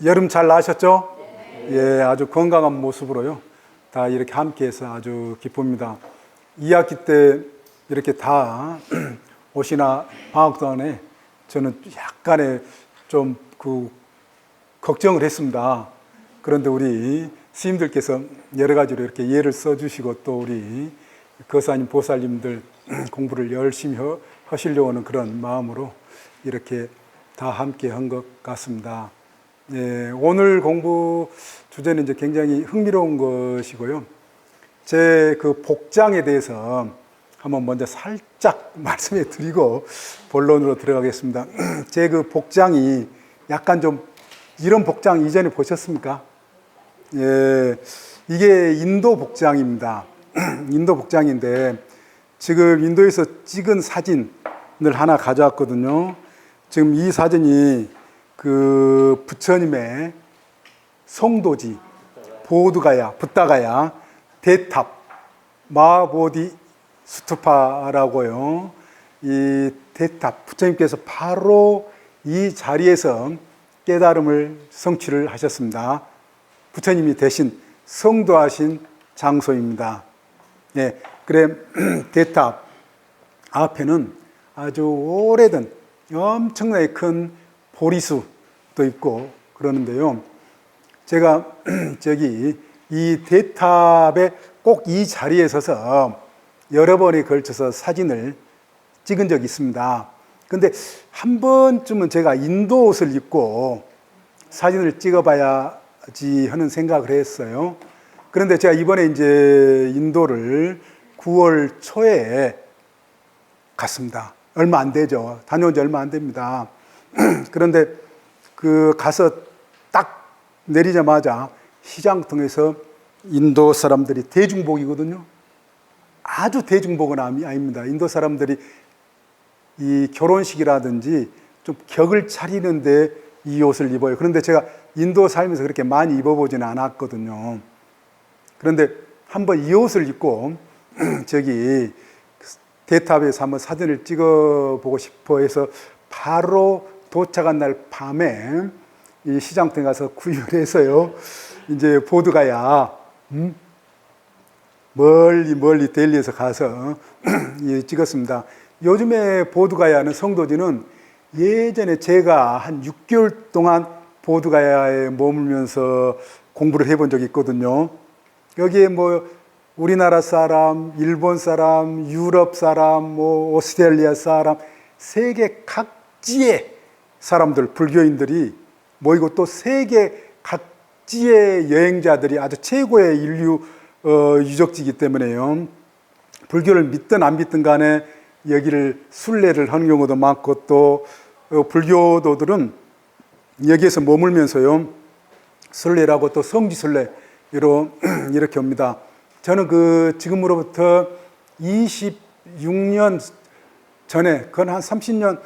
여름 잘 나셨죠? 예, 아주 건강한 모습으로요. 다 이렇게 함께해서 아주 기쁩니다. 2학기 때 이렇게 다 옷이나 방학동안에 저는 약간의 좀 걱정을 했습니다. 그런데 우리 스님들께서 여러 가지로 이렇게 예를 써주시고 또 우리 거사님, 보살님들 공부를 열심히 하시려고 하는 그런 마음으로 이렇게 다 함께 한 것 같습니다. 예, 오늘 공부 주제는 이제 굉장히 흥미로운 것이고요. 제 그 복장에 대해서 한번 먼저 살짝 말씀해 드리고 본론으로 들어가겠습니다. 제 그 복장이 약간 좀 이런 복장 이전에 보셨습니까? 예, 이게 인도 복장입니다. 인도 복장인데 지금 인도에서 찍은 사진을 하나 가져왔거든요. 지금 이 사진이 그 부처님의 송도지, 보드가야, 붓다가야, 대탑, 마보디 스투파라고요. 이 대탑, 부처님께서 바로 이 자리에서 깨달음을 성취를 하셨습니다. 부처님이 대신 성도하신 장소입니다. 예, 그래 대탑 앞에는 아주 오래된 엄청나게 큰 보리수도 있고 그러는데요. 제가 저기 이 대탑에 꼭 이 자리에 서서 여러 번에 걸쳐서 사진을 찍은 적이 있습니다. 근데 한 번쯤은 제가 인도 옷을 입고 사진을 찍어봐야지 하는 생각을 했어요. 그런데 제가 이번에 이제 인도를 9월 초에 갔습니다. 얼마 안 되죠. 다녀온 지 얼마 안 됩니다. 그런데 그 가서 딱 내리자마자 시장통에서 인도 사람들이 대중복이거든요. 아주 대중복은 아닙니다. 인도 사람들이 이 결혼식이라든지 좀 격을 차리는데 이 옷을 입어요. 그런데 제가 인도 살면서 그렇게 많이 입어보지는 않았거든요. 그런데 한번 이 옷을 입고 저기 대탑에서 한번 사진을 찍어보고 싶어 해서 바로 도착한 날 밤에 이 시장통에 가서 구입해서요. 이제 보드가야 멀리 델리에서 가서 찍었습니다. 요즘에 보드가야는 성도지는 예전에 제가 한 6개월 동안 보드가야에 머물면서 공부를 해본 적이 있거든요. 여기에 뭐 우리나라 사람, 일본 사람, 유럽 사람, 뭐 오스트레일리아 사람, 세계 각지의 사람들, 불교인들이 모이고 또 세계 각지의 여행자들이 아주 최고의 인류 유적지이기 때문에요. 불교를 믿든 안 믿든 간에 여기를 순례를 하는 경우도 많고 또 불교도들은 여기에서 머물면서요. 순례를 하고 또 성지순례 이렇게 옵니다. 저는 그 지금으로부터 26년 전에, 그건 한 30년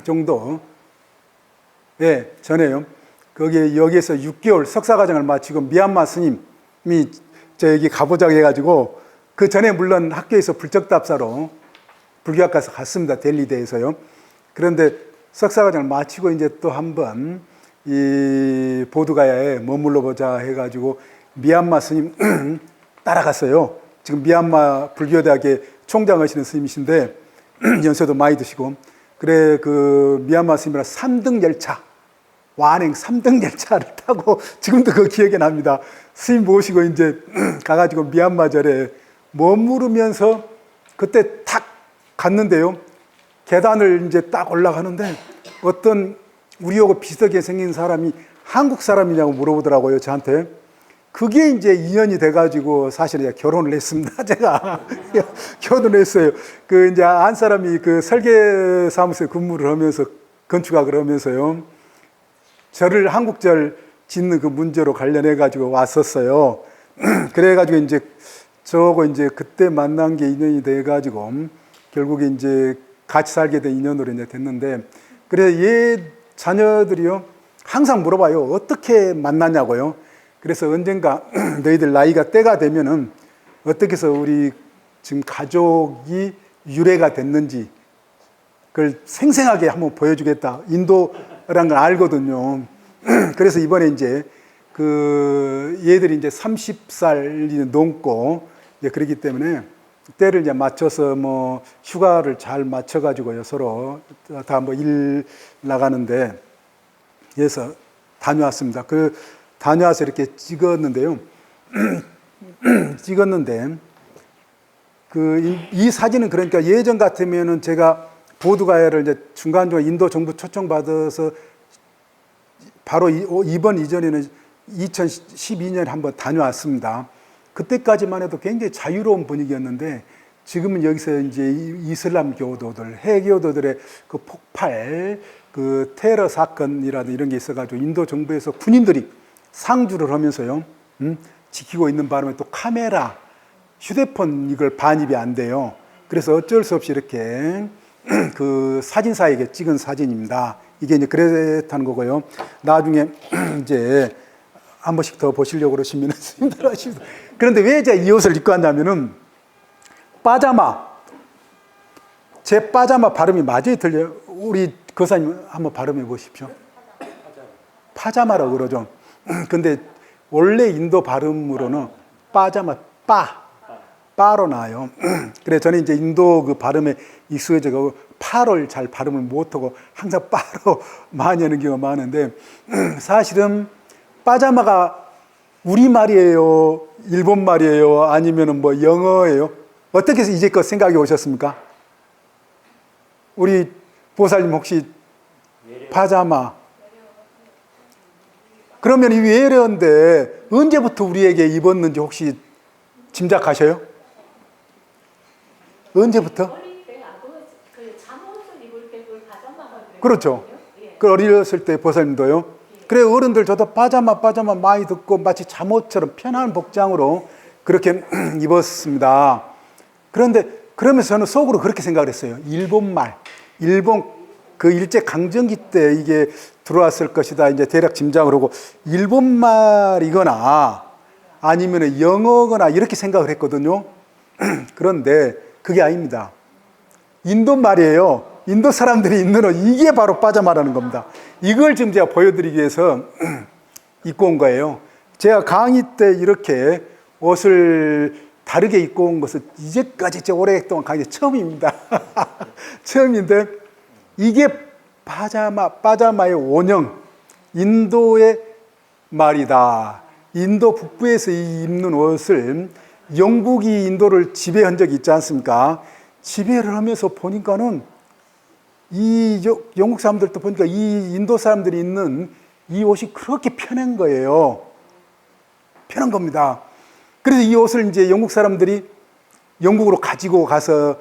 정도 전에요. 여기에서 6개월 석사과정을 마치고 미얀마 스님이 저기 가보자고 해가지고 그 전에 물론 학교에서 불적답사로 불교학과에서 갔습니다. 델리대에서요. 그런데 석사과정을 마치고 이제 또 한번 이 보드가야에 머물러 보자 해가지고 미얀마 스님 따라갔어요. 지금 미얀마 불교대학의 총장 하시는 스님이신데 연세도 많이 드시고 그래 그 미얀마 스님이랑 3등 열차 완행 3등 열차를 타고 지금도 그 기억이 납니다. 스님 모시고 이제 가가지고 미얀마절에 머무르면서 그때 탁 갔는데요. 계단을 이제 딱 올라가는데 어떤 우리하고 비슷하게 생긴 사람이 한국 사람이냐고 물어보더라고요, 저한테. 그게 이제 인연이 돼가지고 사실은 결혼을 했습니다. 제가 결혼을 했어요. 그 이제 한 사람이 그 설계 사무소에 근무를 하면서 건축학을 하면서요. 절을 한국절 짓는 그 문제로 관련해가지고 왔었어요. 그래가지고 이제 저하고 이제 그때 만난 게 인연이 돼가지고 결국에 이제 같이 살게 된 인연으로 이제 됐는데 그래 얘 자녀들이요. 항상 물어봐요. 어떻게 만났냐고요. 그래서 언젠가 너희들 나이가 때가 되면은 어떻게 해서 우리 지금 가족이 유래가 됐는지 그걸 생생하게 한번 보여주겠다. 인도라는 걸 알거든요. 그래서 이번에 이제 그 얘들이 이제 30살이 넘고 이제 그렇기 때문에 때를 이제 맞춰서 뭐 휴가를 잘 맞춰가지고요 서로 다 뭐 일 나가는데 그래서 다녀왔습니다. 그 다녀와서 이렇게 찍었는데요. 찍었는데 그 이 사진은 그러니까 예전 같으면은 제가 보드가야를 이제 중간중간 인도 정부 초청 받아서 바로 이번 이전에는 2012년에 한번 다녀왔습니다. 그때까지만 해도 굉장히 자유로운 분위기였는데 지금은 여기서 이제 이슬람 교도들, 해교도들의 그 폭발, 그 테러 사건이라든 이런 게 있어가지고 인도 정부에서 군인들이 상주를 하면서요, 지키고 있는 바람에 또 카메라, 휴대폰 이걸 반입이 안 돼요. 그래서 어쩔 수 없이 이렇게 그 사진사에게 찍은 사진입니다. 이게 이제 그렇다는 거고요. 나중에 이제 한 번씩 더 보시려고 그러시면 힘들어하시죠. 그런데 왜 제가 이 옷을 입고 왔냐면은 빠자마, 제 빠자마 발음이 맞아요, 틀려요? 우리 거사님 한번 발음해 보십시오. 파자마라고 그러죠. 근데 원래 인도 발음으로는 빠자마, 빠로 나와요. 그래 저는 이제 인도 그 발음에 익숙해져서 파를 잘 발음을 못하고 항상 빠로 많이 하는 경우가 많은데 사실은 빠자마가 우리말이에요, 일본 말이에요, 아니면은 뭐 영어예요? 어떻게 해서 이제껏 생각이 오셨습니까? 우리 보살님 혹시 파자마 그러면 이 외래어인데 언제부터 우리에게 입었는지 혹시 짐작하셔요? 언제부터? 어릴 때 그 잠옷을 입을 때 그걸 파자마가 그렇죠. 그 어렸을 때 보살님도요. 그래 어른들 저도 파자마 많이 듣고 마치 잠옷처럼 편한 복장으로 그렇게 입었습니다. 그런데 그러면서 저는 속으로 그렇게 생각을 했어요. 일본 그 일제 강점기 때 이게 들어왔을 것이다. 이제 대략 짐작을 하고 일본말이거나 아니면 영어거나 이렇게 생각을 했거든요. 그런데 그게 아닙니다. 인도 말이에요. 인도 사람들이 입는 옷, 이게 바로 빠자마라는 겁니다. 이걸 지금 제가 보여드리기 위해서 입고 온 거예요. 제가 강의 때 이렇게 옷을 다르게 입고 온 것은 이제까지 제 오랫동안 강의 때 처음입니다. 처음인데 이게 빠자마의 원형, 인도의 말이다. 인도 북부에서 입는 옷을 영국이 인도를 지배한 적이 있지 않습니까? 지배를 하면서 보니까는 이 영국 사람들도 보니까 이 인도 사람들이 입는 이 옷이 그렇게 편한 거예요. 편한 겁니다. 그래서 이 옷을 이제 영국 사람들이 영국으로 가지고 가서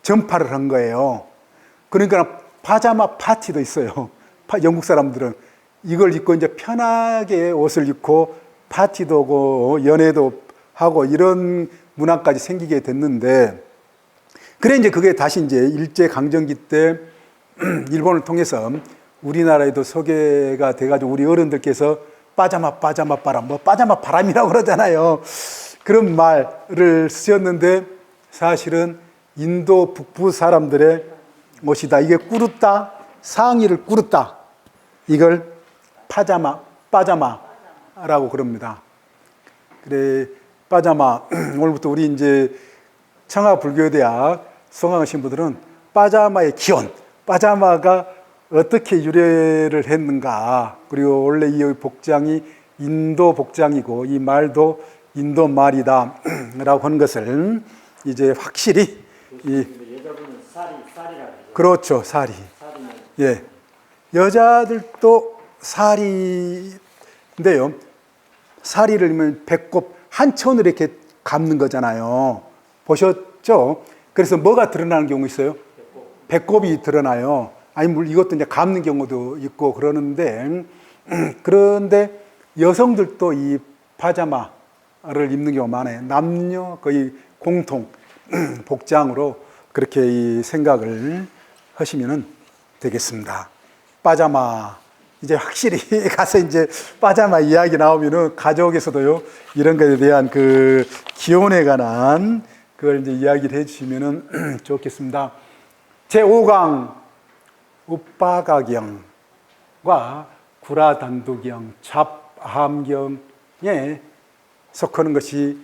전파를 한 거예요. 그러니까 파자마 파티도 있어요. 영국 사람들은 이걸 입고 이제 편하게 옷을 입고 파티도 하고 연애도 하고 이런 문화까지 생기게 됐는데, 그래 이제 그게 다시 이제 일제 강점기 때 일본을 통해서 우리나라에도 소개가 돼가지고 우리 어른들께서 빠자마 바람, 뭐 빠자마 바람이라고 그러잖아요. 그런 말을 쓰셨는데 사실은 인도 북부 사람들의 옷이다. 이게 꾸르따, 상의를 꾸르따, 이걸 빠자마라고 그럽니다. 그래 빠자마 오늘부터 우리 이제 청하불교대학 수강하신 분들은 빠자마의 기원, 빠자마가 어떻게 유래를 했는가, 그리고 원래 이 복장이 인도 복장이고 이 말도 인도 말이다 라고 하는 것을 이제 확실히 여자분은 쌀이라고 그렇죠, 사리. 예, 여자들도 사리인데요. 사리를 입으면 배꼽 한천을 이렇게 감는 거잖아요. 보셨죠? 그래서 뭐가 드러나는 경우 있어요? 배꼽이 드러나요. 아니, 물론 이것도 이제 감는 경우도 있고 그러는데, 그런데 여성들도 이 파자마를 입는 경우가 많아요. 남녀 거의 공통 복장으로 그렇게 이 생각을 하시면 되겠습니다. 파자마. 이제 확실히 가서 이제 파자마 이야기 나오면은 가족에서도요, 이런 것에 대한 그 기원에 관한 그걸 이제 이야기를 해 주시면은 좋겠습니다. 제5강 우빠가경과 구라단두경, 잡함경에 속하는 것이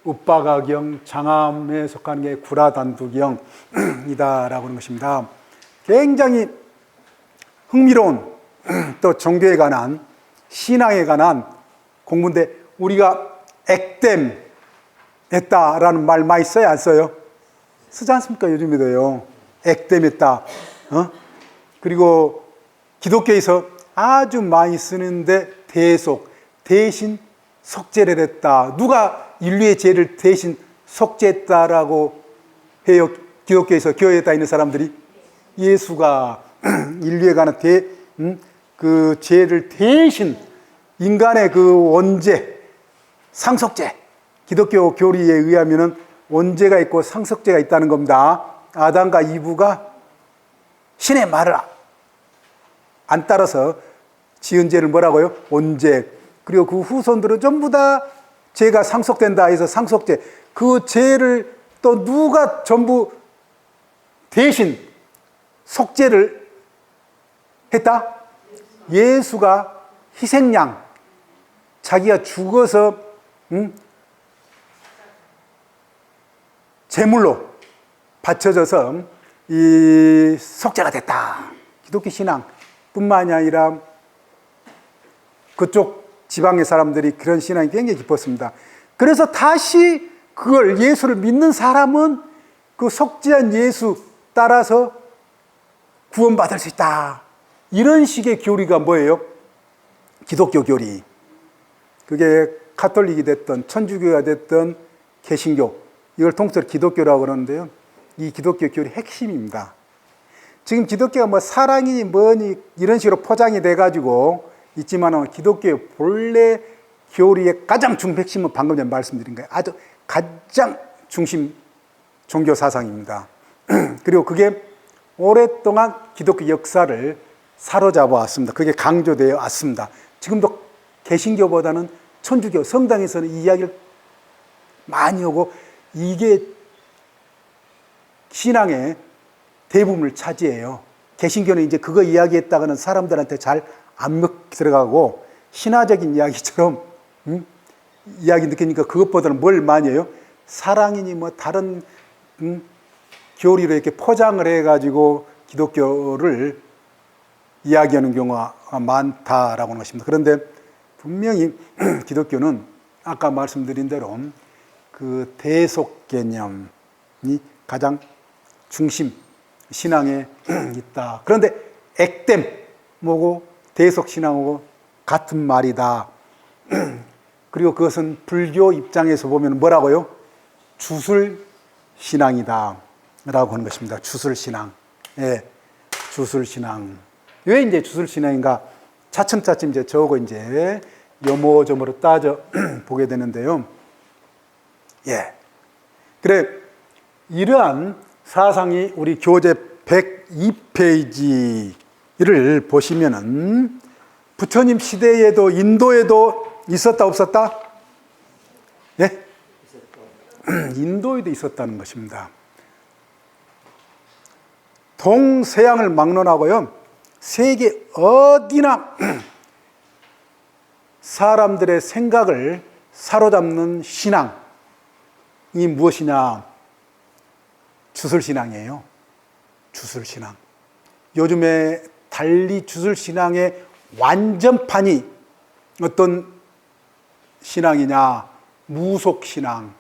읍바가경, 장암에 속하는 게 구라단두경이다라고 하는 것입니다. 굉장히 흥미로운 또 종교에 관한, 신앙에 관한 공부인데, 우리가 액땜 했다라는 말 많이 써요, 안 써요? 쓰지 않습니까? 요즘에도요. 액땜했다. 그리고 기독교에서 아주 많이 쓰는데 대속, 대신 속죄를 했다. 누가 인류의 죄를 대신 속죄했다라고 해요? 기독교에서 교회에 있는 사람들이? 예수가 인류에 관한 그 죄를 대신 인간의 그 원죄, 상속죄, 기독교 교리에 의하면은 원죄가 있고 상속죄가 있다는 겁니다. 아담과 이브가 신의 말을 안 따라서 지은 죄를 뭐라고요? 원죄. 그리고 그 후손들은 전부 다 죄가 상속된다 해서 상속죄. 그 죄를 또 누가 전부 대신 속죄를 했다? 예수가 희생양, 자기가 죽어서 제물로 바쳐져서 이 속죄가 됐다. 기독교 신앙뿐만이 아니라 그쪽 지방의 사람들이 그런 신앙이 굉장히 깊었습니다. 그래서 다시 그걸, 예수를 믿는 사람은 그 속죄한 예수 따라서 구원받을 수 있다. 이런 식의 교리가 뭐예요? 기독교 교리. 그게 카톨릭이 됐든 천주교가 됐든 개신교, 이걸 통째로 기독교라고 그러는데요. 이 기독교 교리 핵심입니다. 지금 기독교가 뭐 사랑이니 뭐니 이런 식으로 포장이 돼가지고 있지만, 기독교의 본래 교리의 가장 핵심은 방금 전에 말씀드린 거예요. 아주 가장 중심 종교 사상입니다. 그리고 그게 오랫동안 기독교 역사를 사로잡아 왔습니다. 그게 강조되어 왔습니다. 지금도 개신교보다는 천주교, 성당에서는 이 이야기를 많이 하고, 이게 신앙의 대부분을 차지해요. 개신교는 이제 그거 이야기했다가는 사람들한테 잘 안 들어가고, 신화적인 이야기처럼 이야기 느끼니까 그것보다는 뭘 많이 해요? 사랑이니 뭐 다른 교리로 이렇게 포장을 해가지고 기독교를 이야기하는 경우가 많다라고 하는 것입니다. 그런데 분명히 기독교는 아까 말씀드린 대로 그 대속 개념이 가장 중심 신앙에 있다. 그런데 액땜 뭐고 대속 신앙하고 같은 말이다. 그리고 그것은 불교 입장에서 보면 뭐라고요? 주술 신앙이다 라고 하는 것입니다. 주술 신앙. 예, 주술 신앙. 왜 이제 주술 신앙인가? 차츰차츰 이제 저거 이제 요모조모로 따져 보게 되는데요. 예. 그래, 이러한 사상이 우리 교재 102페이지를 보시면은 부처님 시대에도 인도에도 있었다 없었다? 예? 인도에도 있었다는 것입니다. 동서양을 막론하고요, 세계 어디나 사람들의 생각을 사로잡는 신앙이 무엇이냐? 주술신앙이에요. 주술신앙. 요즘에 달리 주술신앙의 완전판이 어떤 신앙이냐? 무속신앙.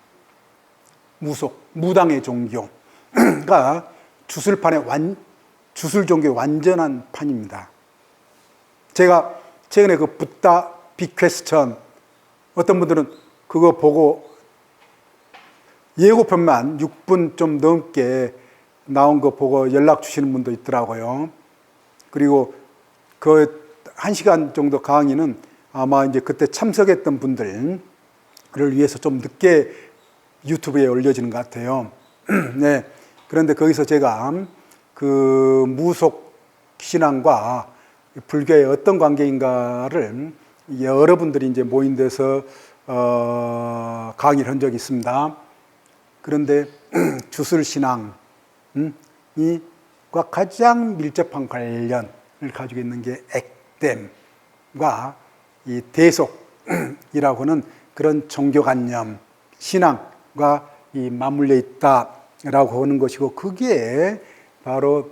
무당의 종교가 주술판의 주술 종교의 완전한 판입니다. 제가 최근에 그 붓다 빅퀘스천, 어떤 분들은 그거 보고 예고편만 6분 좀 넘게 나온 거 보고 연락 주시는 분도 있더라고요. 그리고 그 1시간 정도 강의는 아마 이제 그때 참석했던 분들을 위해서 좀 늦게 유튜브에 올려지는 것 같아요. 네. 그런데 거기서 제가 그 무속 신앙과 불교의 어떤 관계인가를 여러분들이 이제 모인 데서 강의를 한 적이 있습니다. 그런데 주술신앙과 가장 밀접한 관련을 가지고 있는 게 액땜, 이 대속이라고 하는 그런 종교관념, 신앙과 이 맞물려 있다라고 하는 것이고, 그게 바로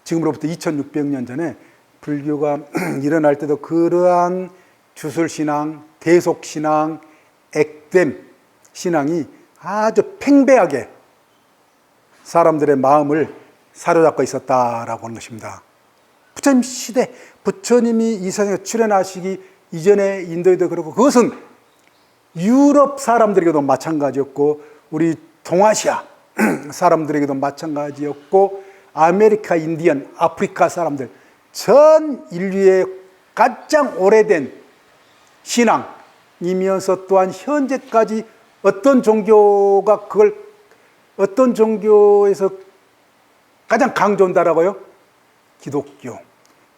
지금으로부터 2600년 전에 불교가 일어날 때도 그러한 주술신앙, 대속신앙, 액땜 신앙이 아주 팽배하게 사람들의 마음을 사로잡고 있었다라고 하는 것입니다. 부처님 시대, 부처님이 이 세상에 출현하시기 이전에 인도에도 그렇고, 그것은 유럽 사람들에게도 마찬가지였고, 우리 동아시아 사람들에게도 마찬가지였고, 아메리카 인디언, 아프리카 사람들, 전 인류의 가장 오래된 신앙이면서 또한 현재까지 어떤 종교가 어떤 종교에서 가장 강조한다라고요? 기독교.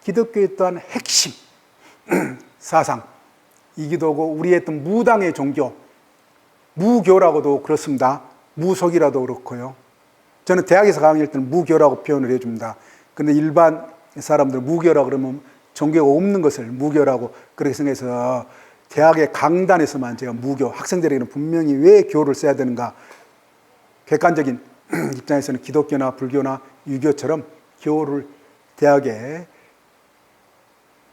기독교의 또한 핵심 사상이기도 하고, 우리의 어떤 무당의 종교, 무교라고도 그렇습니다. 무속이라도 그렇고요. 저는 대학에서 강의할 때는 무교라고 표현을 해줍니다. 근데 일반 사람들 무교라고 그러면 종교가 없는 것을 무교라고 그렇게 생각해서 대학의 강단에서만 제가 무교, 학생들에게는 분명히 왜 교를 써야 되는가, 객관적인 입장에서는 기독교나 불교나 유교처럼 교를 대학의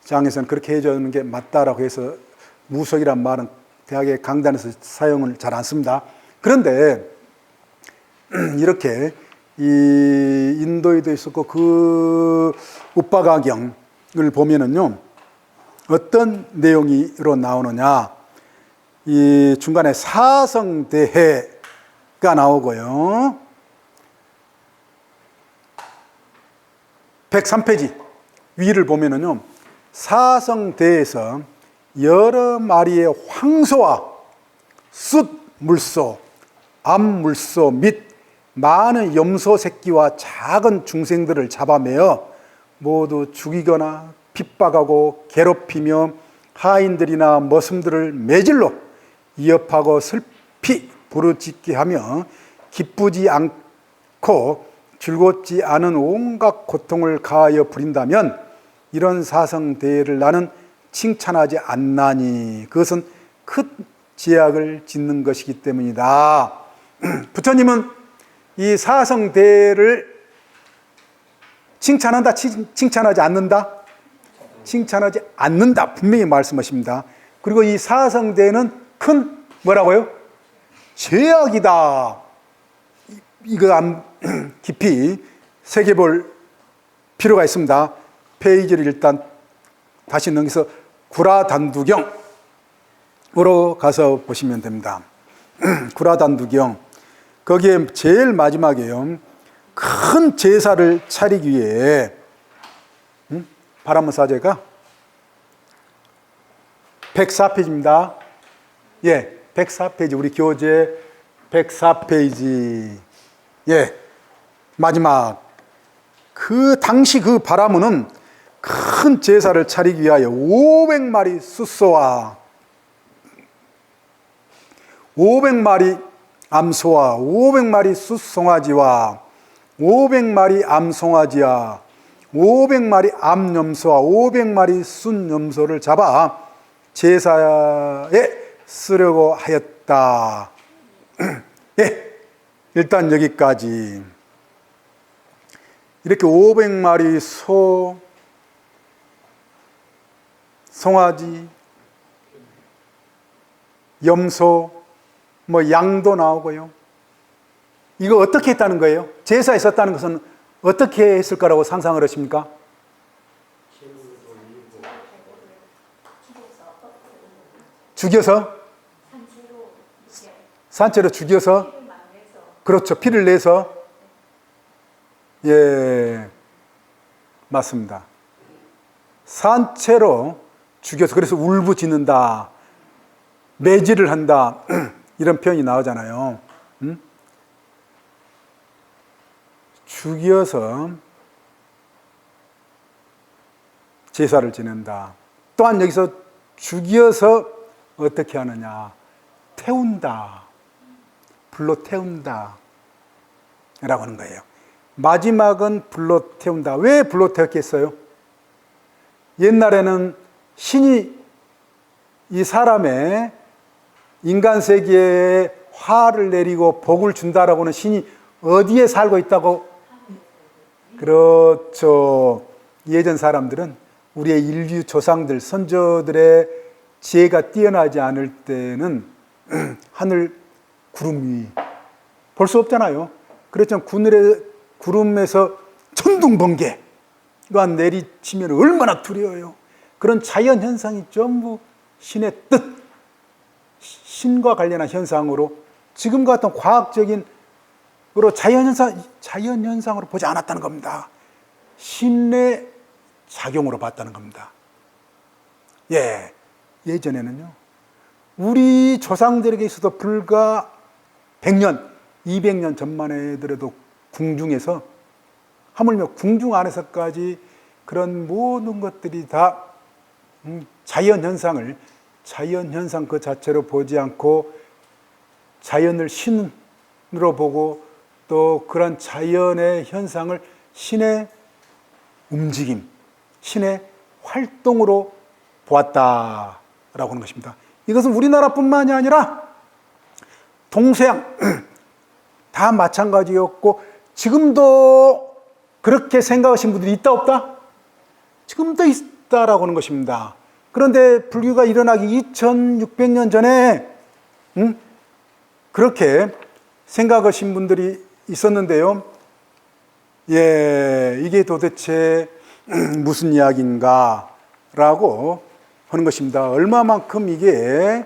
장에서는 그렇게 해주는 게 맞다라고 해서 무속이란 말은 대학의 강단에서 사용을 잘 안 씁니다. 그런데 이렇게 이 인도에도 있었고, 그 우빠가경을 보면은요, 어떤 내용으로 나오느냐, 이 중간에 사성대해가 나오고요, 103페이지 위를 보면은요, 사성대에서 여러 마리의 황소와 숫물소, 암물소 및 많은 염소 새끼와 작은 중생들을 잡아매어 모두 죽이거나 핍박하고 괴롭히며 하인들이나 머슴들을 매질로 위협하고 슬피 부르짖게 하며 기쁘지 않고 즐겁지 않은 온갖 고통을 가하여 부린다면 이런 사성대해를 나는 칭찬하지 않나니 그것은 큰 죄악을 짓는 것이기 때문이다. 부처님은 이 사성대해를 칭찬한다, 칭찬하지 않는다? 칭찬하지 않는다, 분명히 말씀하십니다. 그리고 이 사성대해는 큰 뭐라고요? 죄악이다. 이거 깊이 새겨볼 필요가 있습니다. 페이지를 일단 다시 넘겨서 구라단두경으로 가서 보시면 됩니다. 구라단두경, 거기에 제일 마지막에요, 큰 제사를 차리기 위해 바라문사제가 104페이지입니다. 예, 104페이지, 우리 교재 104페이지. 예, 마지막 그 당시 그 바라문은 큰 제사를 차리기 위하여 500마리 숫소와 500마리 암소와 500마리 숫송아지와 500마리 암송아지와 500마리 암염소와 500마리 숫염소를 잡아 제사에 쓰려고 하였다. 예, 일단 여기까지. 이렇게 500마리 소, 송아지, 염소, 뭐 양도 나오고요. 이거 어떻게 했다는 거예요? 제사에 썼다는 것은 어떻게 했을 거라고 상상을 하십니까? 죽여서? 산채로 죽여서? 그렇죠. 피를 내서. 예, 맞습니다. 산채로 죽여서, 그래서 울부짖는다, 매질을 한다, 이런 표현이 나오잖아요. 죽여서 제사를 지낸다. 또한 여기서 죽여서 어떻게 하느냐, 태운다, 불로 태운다 라고 하는 거예요. 마지막은 불로 태운다. 왜 불로 태웠겠어요? 옛날에는 신이 이 사람의 인간 세계에 화를 내리고 복을 준다라고 하는 신이 어디에 살고 있다고? 그렇죠. 예전 사람들은 우리의 인류 조상들, 선조들의 지혜가 뛰어나지 않을 때는 하늘 구름 위 볼 수 없잖아요. 그렇죠. 구름에서 천둥번개가 내리치면 얼마나 두려워요. 그런 자연 현상이 전부 신의 뜻, 신과 관련한 현상으로 지금 같은 과학적인 자연 현상으로 보지 않았다는 겁니다. 신의 작용으로 봤다는 겁니다. 예전에는요, 우리 조상들에게 있어도 불과 100년, 200년 전만 해더라도 궁중에서, 하물며 궁중 안에서까지 그런 모든 것들이 다 자연 현상 그 자체로 보지 않고 자연을 신으로 보고 또 그런 자연의 현상을 신의 움직임, 신의 활동으로 보았다라고 하는 것입니다. 이것은 우리나라뿐만이 아니라 동서양 다 마찬가지였고 지금도 그렇게 생각하시는 분들이 있다 없다? 지금도 있다라고 하는 것입니다. 그런데 불교가 일어나기 2600년 전에 그렇게 생각하신 분들이 있었는데요. 이게 도대체 무슨 이야기인가 라고 하는 것입니다. 얼마만큼 이게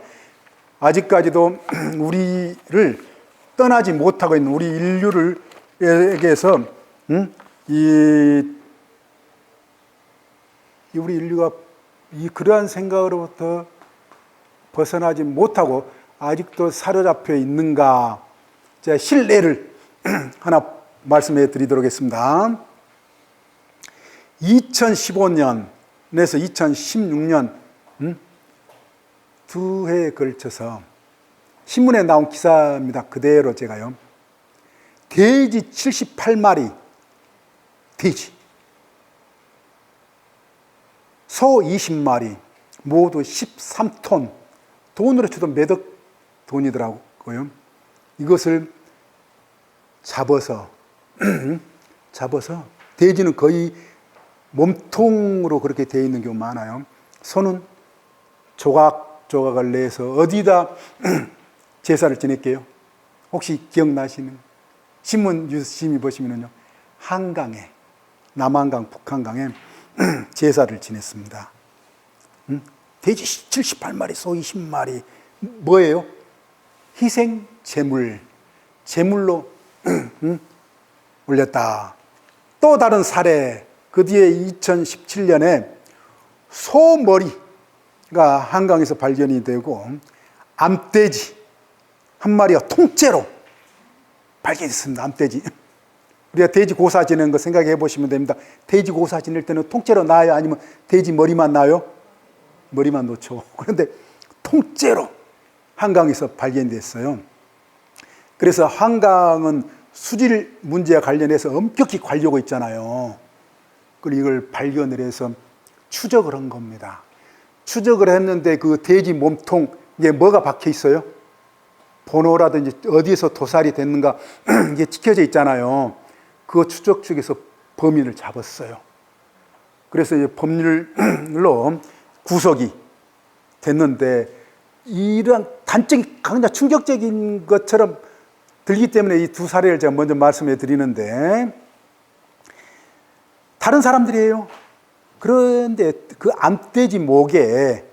아직까지도 우리를 떠나지 못하고 있는 우리 인류에게서 우리 인류가 그러한 생각으로부터 벗어나지 못하고 아직도 사로잡혀 있는가? 제가 실례를 하나 말씀해 드리도록 하겠습니다. 2015년에서 2016년 두 해에 걸쳐서 신문에 나온 기사입니다. 그대로 제가요. 돼지 78마리, 돼지, 소 20마리, 모두 13톤, 돈으로 쳐도 몇 억 돈이더라고요. 이것을 잡아서 돼지는 거의 몸통으로 그렇게 되어 있는 경우 많아요. 소는 조각조각을 내서 어디다 제사를 지낼게요? 혹시 기억나시는? 신문 유심히 보시면요. 한강에, 남한강, 북한강에 제사를 지냈습니다. 돼지 78마리, 소 20마리. 뭐예요? 희생 제물로 올렸다. 또 다른 사례, 그 뒤에 2017년에 소머리가 한강에서 발견이 되고 암돼지 한 마리가 통째로 발견됐습니다. 암돼지. 우리가 돼지 고사 지내는 거 생각해 보시면 됩니다. 돼지 고사 지낼 때는 통째로 나요? 아니면 돼지 머리만 나요? 머리만 놓죠. 그런데 통째로 한강에서 발견됐어요. 그래서 한강은 수질 문제와 관련해서 엄격히 관리하고 있잖아요. 그리고 이걸 발견을 해서 추적을 한 겁니다. 추적을 했는데 그 돼지 몸통, 이게 뭐가 박혀 있어요? 번호라든지 어디에서 도살이 됐는가 이게 찍혀져 있잖아요. 그 추적 중에서 범인을 잡았어요. 그래서 이제 법률로 구속이 됐는데 이런 단적인 강력 충격적인 것처럼 들기 때문에 이 두 사례를 제가 먼저 말씀해 드리는데 다른 사람들이에요. 그런데 그 암돼지 목에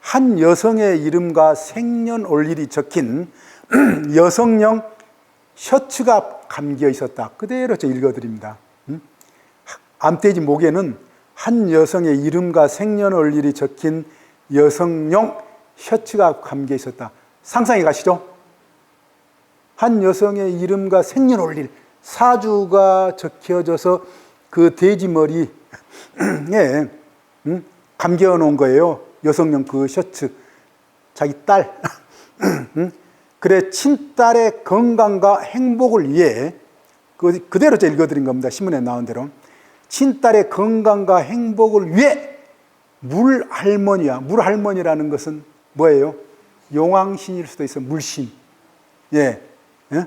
한 여성의 이름과 생년월일이 적힌 여성용 셔츠가 감겨 있었다. 그대로 제가 읽어드립니다. 암돼지 목에는 한 여성의 이름과 생년월일이 적힌 여성용 셔츠가 감겨 있었다. 상상해 가시죠? 한 여성의 이름과 생년월일, 사주가 적혀져서 그 돼지 머리에 감겨 놓은 거예요. 여성용 그 셔츠. 자기 딸. 그래, 친딸의 건강과 행복을 위해, 그대로 제가 읽어드린 겁니다. 신문에 나온 대로. 친딸의 건강과 행복을 위해 물할머니야. 물할머니라는 것은 뭐예요? 용왕신일 수도 있어. 물신. 예. 예?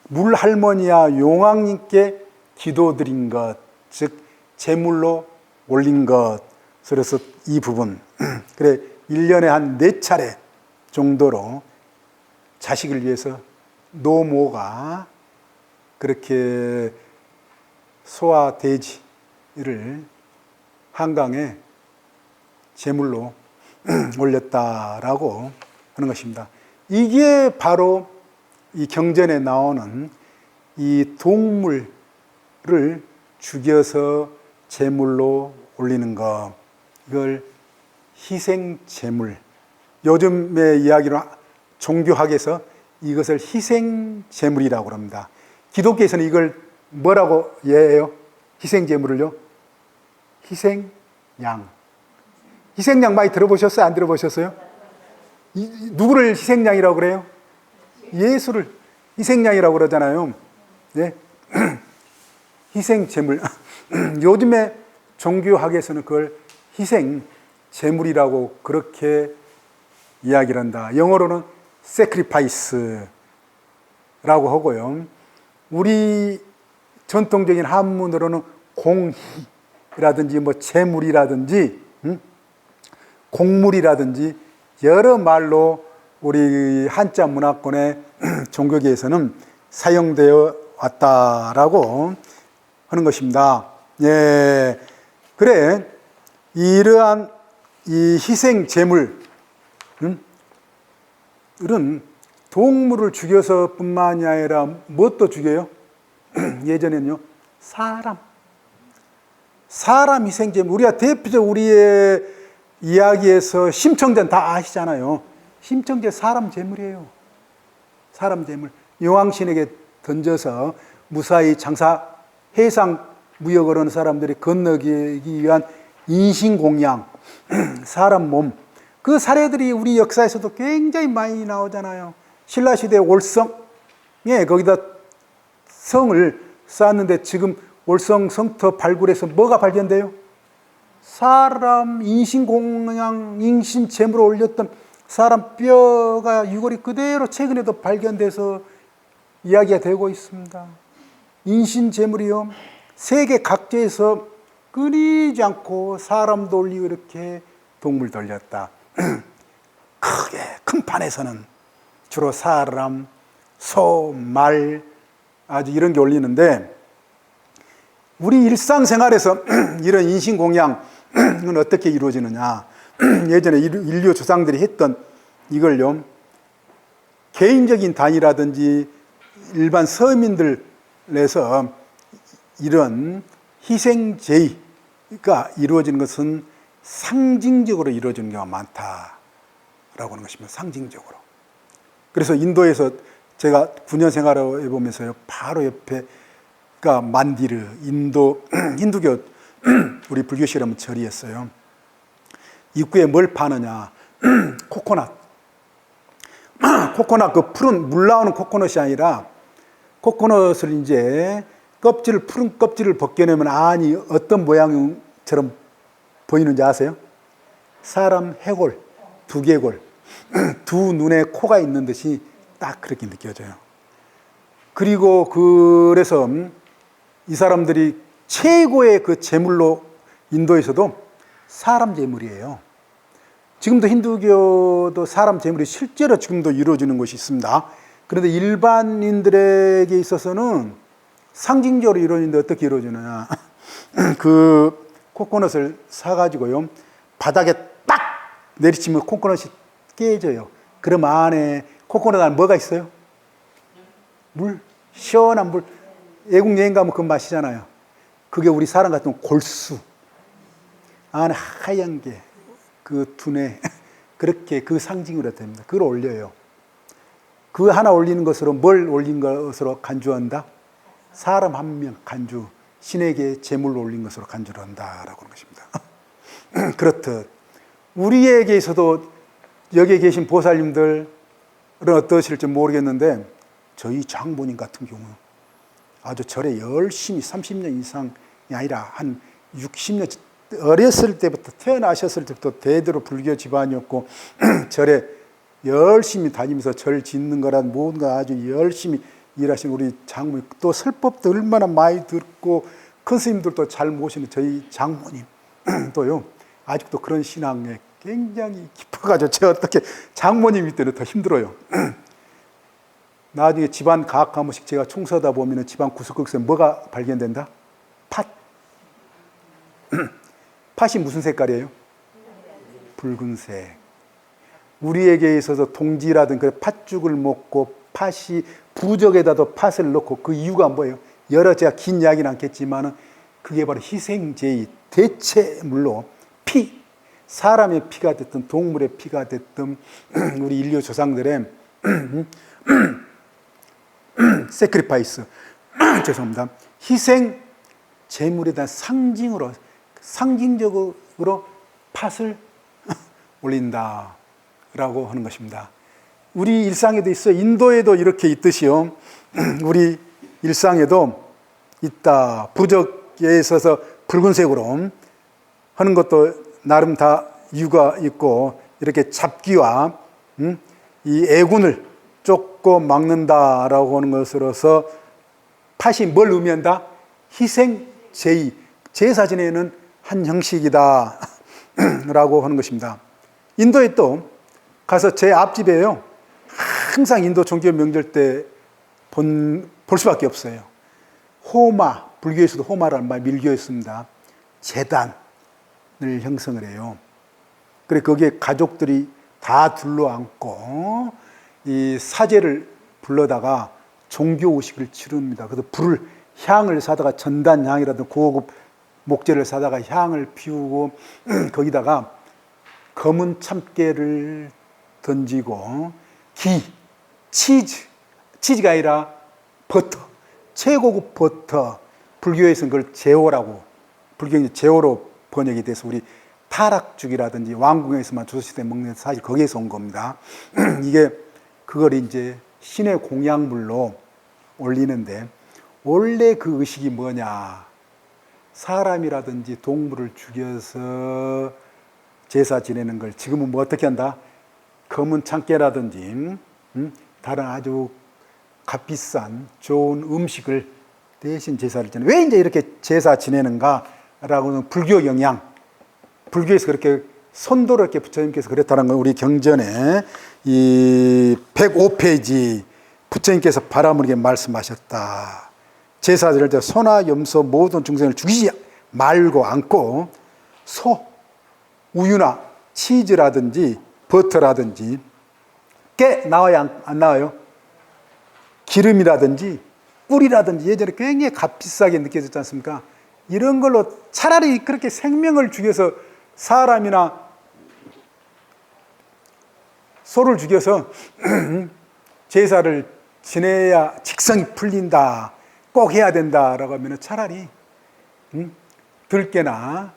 물할머니야 용왕님께 기도드린 것, 즉 제물로 올린 것. 그래서 이 부분 그래 1년에 한 4차례 정도로 자식을 위해서 노모가 그렇게 소와 돼지를 한강에 제물로 올렸다라고 하는 것입니다. 이게 바로 이 경전에 나오는 이 동물을 죽여서 제물로 올리는 것, 이걸 희생 제물. 요즘의 이야기로 종교학에서 이것을 희생 제물이라고 합니다. 기독교에서는 이걸 뭐라고 이해해요? 희생 제물을요? 희생양. 희생양 많이 들어보셨어요? 안 들어보셨어요? 누구를 희생양이라고 그래요? 예수를 희생양이라고 그러잖아요. 네? 희생 제물. 요즘에 종교학에서는 그걸 희생 제물이라고 그렇게 이야기를 한다. 영어로는 sacrifice라고 하고요. 우리 전통적인 한문으로는 공희라든지 뭐 제물이라든지 공물이라든지 여러 말로 우리 한자 문화권의 종교계에서는 사용되어 왔다라고 하는 것입니다. 예. 그래, 이러한 이 희생 제물은 동물을 죽여서 뿐만이 아니라 무엇도 죽여요? 예전에는요, 사람 희생 제물. 우리가 대표적 우리의 이야기에서 심청전 다 아시잖아요. 심청전 사람 제물이에요. 사람 제물. 용왕신에게 던져서 무사히 장사, 해상 무역을 하는 사람들이 건너기 위한 인신공양, 사람 몸. 그 사례들이 우리 역사에서도 굉장히 많이 나오잖아요. 신라시대 월성에 거기다 성을 쌓았는데 지금 월성 성터 발굴해서 뭐가 발견돼요? 사람 인신공양, 인신제물을 올렸던 사람 뼈가 유골이 그대로 최근에도 발견돼서 이야기가 되고 있습니다. 인신제물이요. 세계 각지에서 끊이지 않고 사람도 올리고 이렇게 동물도 올렸다. 크게 큰 판에서는 주로 사람, 소, 말 아주 이런 게 올리는데 우리 일상생활에서 이런 인신공양은 어떻게 이루어지느냐. 예전에 인류 조상들이 했던 이걸요, 개인적인 단위라든지 일반 서민들에서 이런 희생제의가 이루어지는 것은 상징적으로 이루어지는 경우가 많다라고 하는 것입니다. 상징적으로. 그래서 인도에서 제가 9년 생활을 해보면서요, 바로 옆에가 만디르, 힌두교 우리 불교 실험은 절이었어요. 입구에 뭘 파느냐? 코코넛. 코코넛, 그 푸른 물 나오는 코코넛이 아니라 코코넛을 이제 푸른 껍질을 벗겨내면 안이 어떤 모양처럼 보이는지 아세요? 사람 해골, 두개골, 두 눈에 코가 있는 듯이 딱 그렇게 느껴져요. 그리고 그래서 이 사람들이 최고의 그 제물로 인도에서도 사람 제물이에요. 지금도 힌두교도 사람 제물이 실제로 지금도 이루어지는 것이 있습니다. 그런데 일반인들에게 있어서는 상징적으로 이루어지는데 어떻게 이루어지느냐. 그 코코넛을 사가지고요, 바닥에 딱 내리치면 코코넛이 깨져요. 그럼 안에 코코넛 안에 뭐가 있어요? 물, 시원한 물. 외국 여행 가면 그거 마시잖아요. 그게 우리 사람 같은 골수. 안에 하얀 게 그 두뇌, 그렇게 그 상징으로 됩니다. 그걸 올려요. 그 하나 올리는 것으로 뭘 올린 것으로 간주한다? 사람 한 명 간주, 신에게 제물로 올린 것으로 간주를 한다라고 하는 것입니다. 그렇듯 우리에게서도 여기에 계신 보살님들은 어떠실지 모르겠는데 저희 장모님 같은 경우 아주 절에 열심히 30년 이상 아니라 한 60년 어렸을 때부터 태어나셨을 때부터 대대로 불교 집안이었고 절에 열심히 다니면서 절 짓는 거란 모든 거 아주 열심히 일하신 우리 장모님, 또 설법도 얼마나 많이 듣고 큰 스님들도 잘 모시는 저희 장모님 또요, 아직도 그런 신앙에 굉장히 깊어가지고 제가 어떻게 장모님 때는 더 힘들어요. 나중에 집안 가학 한 번씩 제가 총서다 보면 집안 구석구석에 뭐가 발견된다? 팥. 팥이 무슨 색깔이에요? 붉은색. 우리에게 있어서 동지라든 그 팥죽을 먹고 팥이 부적에다도 팥을 넣고 그 이유가 뭐예요? 여러 제가 긴 이야기는 않겠지만은 그게 바로 희생제의 대체물로 피, 사람의 피가 됐든 동물의 피가 됐든 우리 인류 조상들의 세크리파이스 죄송합니다. 희생 제물에 대한 상징적으로 팥을 올린다라고 하는 것입니다. 우리 일상에도 있어요. 인도에도 이렇게 있듯이요. 우리 일상에도 있다. 부적에 있어서 붉은색으로 하는 것도 나름 다 이유가 있고, 이렇게 잡기와 이 애군을 쫓고 막는다라고 하는 것으로서 팥이 뭘 의미한다? 희생 제의, 제사 지내는 한 형식이다 라고 하는 것입니다. 인도에 또 가서 제 앞집에요, 항상 인도 종교 명절 때 볼 수밖에 없어요. 호마, 불교에서도 호마라는 말 밀교했습니다. 제단을 형성을 해요. 그래 거기에 가족들이 다 둘러앉고 이 사제를 불러다가 종교 의식을 치릅니다. 그래서 불을, 향을 사다가 전단향이라든 고급 목재를 사다가 향을 피우고 거기다가 검은 참깨를 던지고 기, 치즈가 아니라 버터, 최고급 버터, 불교에서는 그걸 제오라고, 불교는 제오로 번역이 돼서 우리 타락죽이라든지 왕궁에서만 조선시대 먹는 사실 거기에서 온 겁니다. 이게 그걸 이제 신의 공양물로 올리는데, 원래 그 의식이 뭐냐? 사람이라든지 동물을 죽여서 제사 지내는 걸 지금은 뭐 어떻게 한다? 검은 참깨라든지 다른 아주 값비싼 좋은 음식을 대신 제사를 지내. 왜 이제 이렇게 제사 지내는가라고 하는 불교 영향, 불교에서 그렇게 선도롭게 부처님께서 그랬다는 건 우리 경전에 이 105페이지 부처님께서 바라물게 말씀하셨다. 제사 지낼 때 소나 염소 모든 중생을 죽이지 말고 않고 소, 우유나 치즈라든지 버터라든지 깨 나와요? 안 나와요? 기름이라든지 꿀이라든지 예전에 굉장히 값비싸게 느껴졌지 않습니까? 이런 걸로 차라리 그렇게 생명을 죽여서 사람이나 소를 죽여서 제사를 지내야 직성이 풀린다, 꼭 해야 된다라고 하면 차라리 들깨나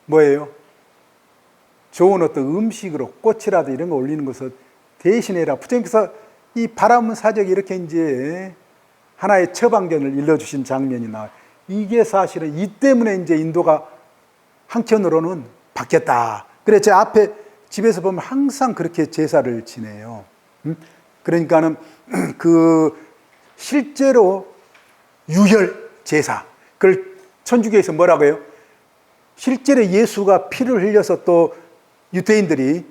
뭐예요? 좋은 어떤 음식으로 꽃이라도 이런 거 올리는 것을 대신해라. 부처님께서 이 바라문 사적이 이렇게 이제 하나의 처방전을 일러주신 장면이 나와요. 이게 사실은 이 때문에 이제 인도가 한켠으로는 바뀌었다. 그래 제 앞에 집에서 보면 항상 그렇게 제사를 지내요. 그러니까는 그 실제로 유혈 제사, 그걸 천주교에서 뭐라고 해요? 실제로 예수가 피를 흘려서 또 유대인들이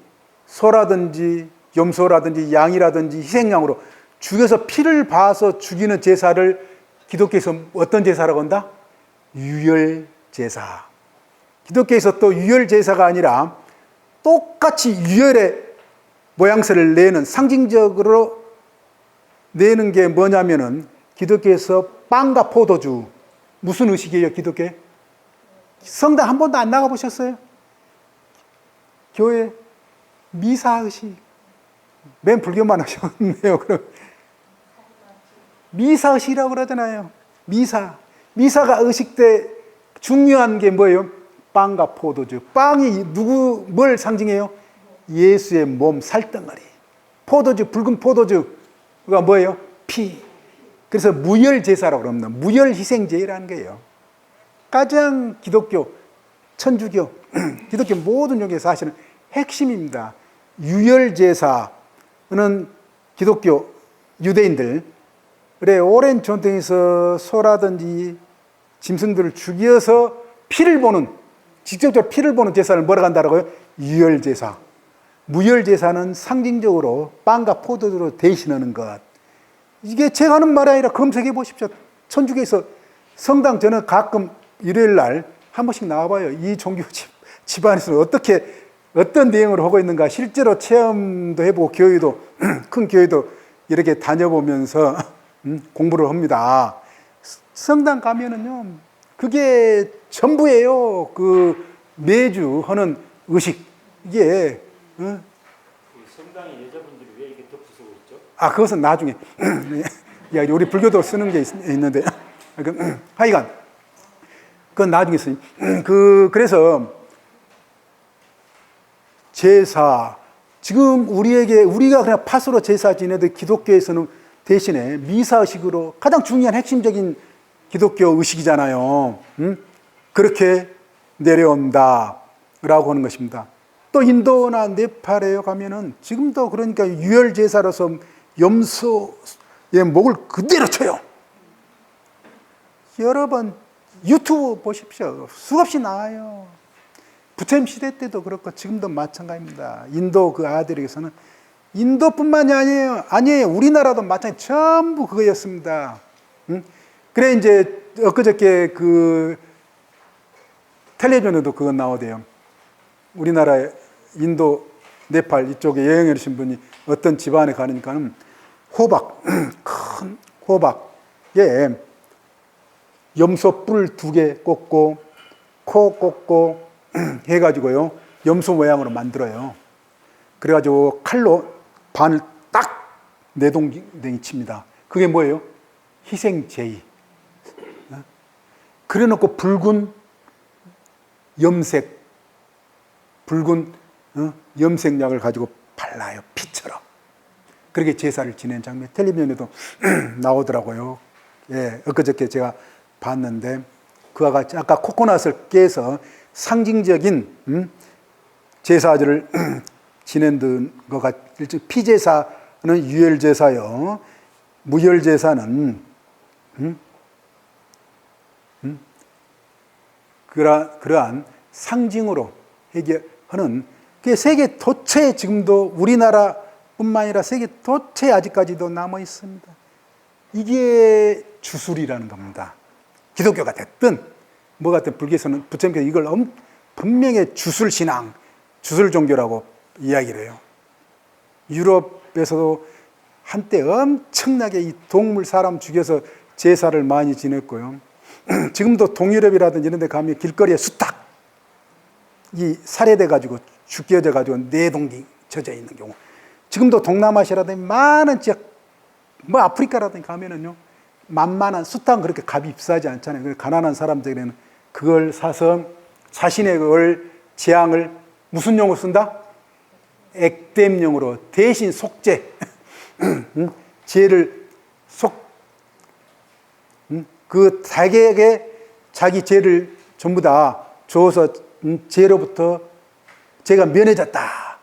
소라든지 염소라든지 양이라든지 희생양으로 죽여서 피를 봐서 죽이는 제사를 기독교에서 어떤 제사라고 한다? 유혈 제사. 기독교에서 또 유혈 제사가 아니라 똑같이 유혈의 모양새를 내는, 상징적으로 내는 게 뭐냐면은 기독교에서 빵과 포도주. 무슨 의식이에요, 기독교에? 성당 한 번도 안 나가보셨어요? 교회 미사 의식. 맨 불교만 하셨네요. 그럼 미사 의식이라고 그러잖아요. 미사가 의식 때 중요한 게 뭐예요? 빵과 포도주. 빵이 뭘 상징해요? 예수의 몸 살덩어리. 포도주, 붉은 포도주가 뭐예요? 피. 그래서 무혈 제사라고 그럽니다. 무혈 희생제라는 거예요. 가장 기독교, 천주교, 기독교 모든 종교의 사실은 핵심입니다. 유혈제사는 기독교 유대인들의 오랜 전통에서 소라든지 짐승들을 죽여서 피를 보는, 직접적으로 피를 보는 제사를 뭐라고 한다고요? 유혈제사. 무혈제사는 상징적으로 빵과 포도주로 대신하는 것. 이게 제가 하는 말이 아니라 검색해 보십시오. 천주교에서 성당, 저는 가끔 일요일 날 한 번씩 나와봐요. 이 종교 집안에서 어떤 내용을 하고 있는가 실제로 체험도 해보고 교회도 큰 교회도 이렇게 다녀보면서 공부를 합니다. 성당 가면은요, 그게 전부예요. 그 매주 하는 의식. 이게 성당에 여자분들이 왜 이렇게 덮으시고 있죠? 그것은 나중에 우리 불교도 쓰는 게 있는데 하여간 그건 나중에 쓰니. 그래서 제사, 지금 우리가 그냥 팥으로 제사 지내도 기독교에서는 대신에 미사의식으로 가장 중요한 핵심적인 기독교 의식이잖아요. 그렇게 내려온다라고 하는 것입니다. 또 인도나 네팔에 가면은 지금도 그러니까 유혈제사로서 염소의 목을 그대로 쳐요. 여러 번 유튜브 보십시오. 수없이 나와요. 부처님 시대 때도 그렇고 지금도 마찬가지입니다. 인도 그 아들에게서는 인도뿐만이 아니에요. 우리나라도 마찬가지 전부 그거였습니다. 그래 이제 엊그저께 그 텔레비전에도 그거 나오대요. 우리나라에 인도, 네팔 이쪽에 여행해 오신 분이 어떤 집안에 가니까는 호박, 큰 호박에 염소 뿔 2개 꽂고 코 꽂고 해가지고요 염소 모양으로 만들어요. 그래가지고 칼로 반을 딱 내동댕이 칩니다. 그게 뭐예요? 희생제의. 그래놓고 붉은 염색약을 가지고 발라요. 피처럼. 그렇게 제사를 지낸 장면 텔레비전에도 나오더라고요. 예, 엊그저께 제가 봤는데 그와 같이 아까 코코넛을 깨서 상징적인 제사를 지낸 것 같이 피제사는 유혈제사요. 무혈제사는 그러한 상징으로 해결하는 그게 세계 도처에 지금도 우리나라뿐만 아니라 세계 도처에 아직까지도 남아 있습니다. 이게 주술이라는 겁니다. 기독교가 됐든 뭐가 됐든 불교에서는 부처님께서 이걸 분명히 주술신앙, 주술종교라고 이야기를 해요. 유럽에서도 한때 엄청나게 이 동물 사람 죽여서 제사를 많이 지냈고요. 지금도 동유럽이라든지 이런 데 가면 길거리에 수탉 이 살해돼 가지고 죽여져 가지고 내동기 젖어 있는 경우. 지금도 동남아시아라든지 많은 지역, 뭐 아프리카라든지 가면은요, 만만한 수탉은 그렇게 값이 비싸지 않잖아요. 가난한 사람들에게는 그걸 사서 자신의 그걸 재앙을 무슨 용으로 쓴다? 액땜용으로 대신 속죄. 죄를 그 자기에게 자기 죄를 전부 다 줘서 죄로부터 죄가 면해졌다.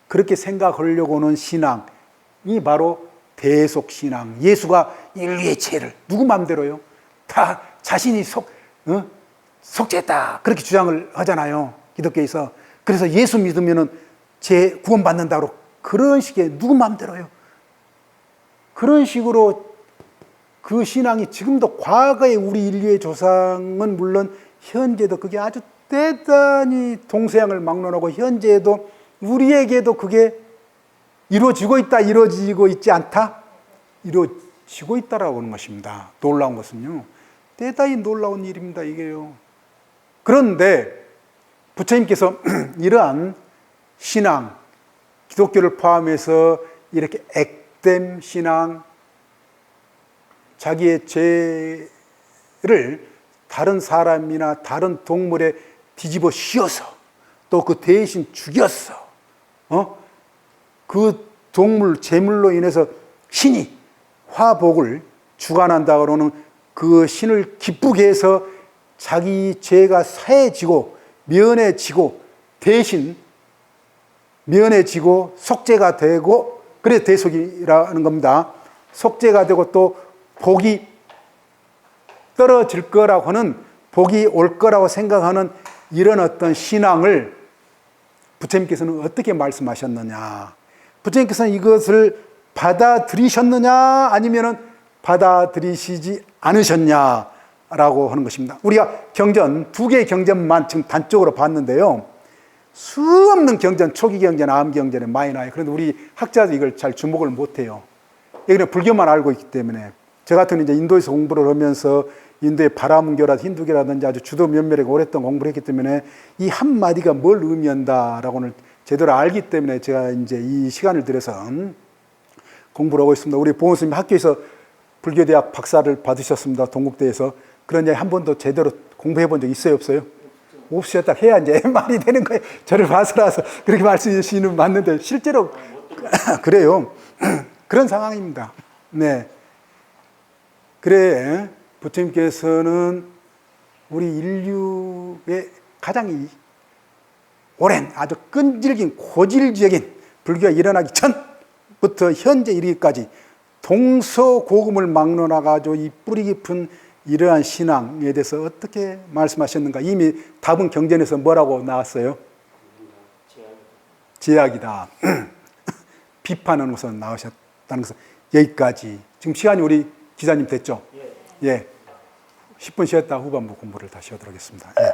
그렇게 생각하려고 하는 신앙이 바로 대속신앙. 예수가 인류의 죄를 누구 마음대로요? 다 자신이 속죄했다. 그렇게 주장을 하잖아요. 기독교에서. 그래서 예수 믿으면은 죄 구원받는다고 그런 식의 누구 마음대로요? 그런 식으로 그 신앙이 지금도 과거의 우리 인류의 조상은 물론 현재도 그게 아주 대단히 동서양을 막론하고 현재에도 우리에게도 그게 이루어지고 있다, 이루어지고 있지 않다? 이루어지고 있다라고 하는 것입니다. 놀라운 것은요. 대단히 놀라운 일입니다, 이게요. 그런데 부처님께서 이러한 신앙, 기독교를 포함해서 이렇게 액땜 신앙, 자기의 죄를 다른 사람이나 다른 동물에 뒤집어 씌워서 또 그 대신 죽였어. 그 동물 제물로 인해서 신이 화복을 주관한다고 하는 그 신을 기쁘게 해서 자기 죄가 사해지고 면해지고 대신 면해지고 속죄가 되고, 그래서 대속이라는 겁니다. 속죄가 되고 또 복이 떨어질 거라고 하는, 복이 올 거라고 생각하는 이런 어떤 신앙을 부처님께서는 어떻게 말씀하셨느냐, 부처님께서는 이것을 받아들이셨느냐 아니면은 받아들이시지 않으셨냐라고 하는 것입니다. 우리가 경전, 두 개의 경전만 지금 단적으로 봤는데요, 수없는 경전, 초기 경전, 암 경전에 많이 나와요. 그런데 우리 학자들이 이걸 잘 주목을 못해요. 여기는 불교만 알고 있기 때문에. 저 같은 이제 인도에서 공부를 하면서 인도의 바라문교라든지 힌두교라든지 아주 주도 면밀하게 오랫동안 공부를 했기 때문에 이 한마디가 뭘 의미한다라고는 제대로 알기 때문에 제가 이제 이 시간을 들여서 공부를 하고 있습니다. 우리 보은 스님 학교에서 불교대학 박사를 받으셨습니다. 동국대에서. 그런 이야기 한 번도 제대로 공부해 본 적 있어요, 없어요? 없으셨다 해야 이제 말이 되는 거예요. 저를 봐서라서 그렇게 말씀하시는 맞는데 실제로 그래요. 그런 상황입니다. 네. 그래, 부처님께서는 우리 인류의 가장 오랜 아주 끈질긴 고질적인 불교가 일어나기 전부터 현재 이르기까지 동서고금을 막론하가지고 이 뿌리 깊은 이러한 신앙에 대해서 어떻게 말씀하셨는가? 이미 답은 경전에서 뭐라고 나왔어요? 제약이다. 비판은 우선 나오셨다는 것은 여기까지. 지금 시간이 우리 기자님 됐죠? 예. 10분 쉬었다 후반부 공부를 다시 하도록 하겠습니다. 예.